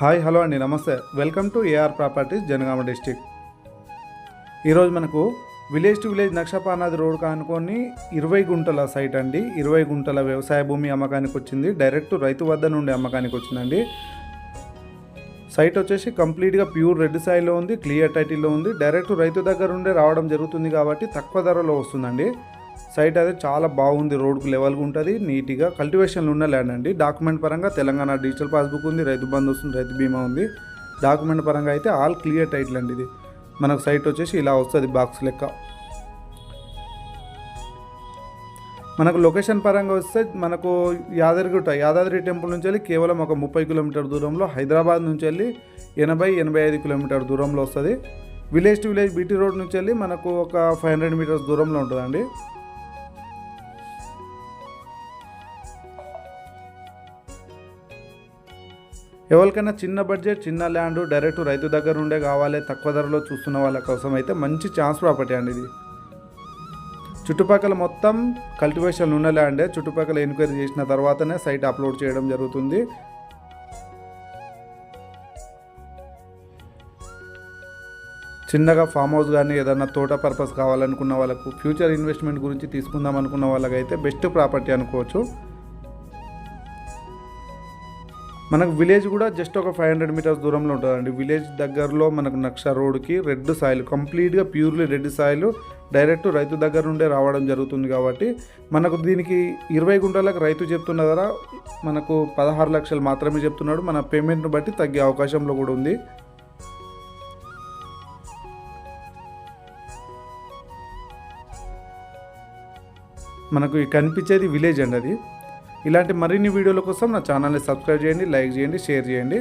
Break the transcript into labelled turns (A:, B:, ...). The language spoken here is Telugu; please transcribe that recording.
A: హాయ్ హలో అండి, నమస్తే. Welcome to AR properties, Janagama district. ఈరోజు మనకు విలేజ్ టు విలేజ్ నక్షపానాది రోడ్ కానుకొని 20 గుంటల సైట్ అండి. 20 గుంటల వ్యవసాయ భూమి అమ్మకానికి వచ్చింది. డైరెక్ట్ రైతు వద్ద నుండి అమ్మకానికి వచ్చిందండి. సైట్ వచ్చేసి కంప్లీట్గా ప్యూర్ రెడ్ సాయిల్లో ఉంది, క్లియర్ టైటిల్లో ఉంది. డైరెక్ట్ రైతు దగ్గర నుండే రావడం జరుగుతుంది కాబట్టి తక్కువ ధరలో వస్తుందండి. సైట్ అయితే చాలా బాగుంది, రోడ్కు లెవెల్గా ఉంటుంది, నీట్గా కల్టివేషన్లు ఉన్న ల్యాండ్ అండి. డాక్యుమెంట్ పరంగా తెలంగాణ డిజిటల్ పాస్బుక్ ఉంది, రైతు బంధు వస్తుంది, రైతు బీమా ఉంది. డాక్యుమెంట్ పరంగా అయితే ఆల్ క్లియర్ టైటిల్ అండి. ఇది మనకు సైట్ వచ్చేసి ఇలా వస్తుంది, బాక్స్ లెక్క. మనకు లొకేషన్ పరంగా వస్తే మనకు యాదాద్రి టెంపుల్ నుంచి వెళ్ళి కేవలం ఒక 30 కిలోమీటర్ దూరంలో, హైదరాబాద్ నుంచి వెళ్ళి 80-85 కిలోమీటర్ దూరంలో వస్తుంది. Village to village BT road నుంచి వెళ్ళి మనకు ఒక 500 మీటర్స్ దూరంలో ఉంటుందండి. ఎవరికైనా చిన్న బడ్జెట్, చిన్న ల్యాండ్, డైరెక్ట్ రైతు దగ్గర ఉండే కావాలి, తక్కువ ధరలో చూస్తున్న వాళ్ళ కోసం అయితే మంచి ఛాన్స్ ప్రాపర్టీ అండి ఇది. చుట్టుపక్కల మొత్తం కల్టివేషన్ ఉన్న ల్యాండే. చుట్టుపక్కల ఎంక్వైరీ చేసిన తర్వాతనే సైట్ అప్లోడ్ చేయడం జరుగుతుంది. చిన్నగా ఫామ్ హౌస్ కానీ ఏదైనా తోట పర్పస్ కావాలనుకున్న వాళ్ళకు, ఫ్యూచర్ ఇన్వెస్ట్మెంట్ గురించి తీసుకుందాం అనుకున్న వాళ్ళకైతే బెస్ట్ ప్రాపర్టీ అనుకోవచ్చు. మనకు విలేజ్ కూడా జస్ట్ ఒక 500 మీటర్స్ దూరంలో ఉంటుందండి. విలేజ్ దగ్గరలో మనకు నక్ష రోడ్కి రెడ్ సాయిల్, కంప్లీట్గా ప్యూర్లీ రెడ్ సాయిల్, డైరెక్ట్ రైతు దగ్గర నుండే రావడం జరుగుతుంది కాబట్టి మనకు దీనికి 20 గుంటలకు రైతు చెప్తున్న ధర మనకు 16 లక్షలు మాత్రమే చెప్తున్నాడు. మన పేమెంట్ను బట్టి తగ్గే అవకాశంలో కూడా ఉంది. మనకు కనిపించేది విలేజ్ అండి అది. ఇలాంటి మరిన్ని వీడియోల కోసం నా ఛానల్ని సబ్స్క్రైబ్ చేయండి, లైక్ చేయండి, షేర్ చేయండి.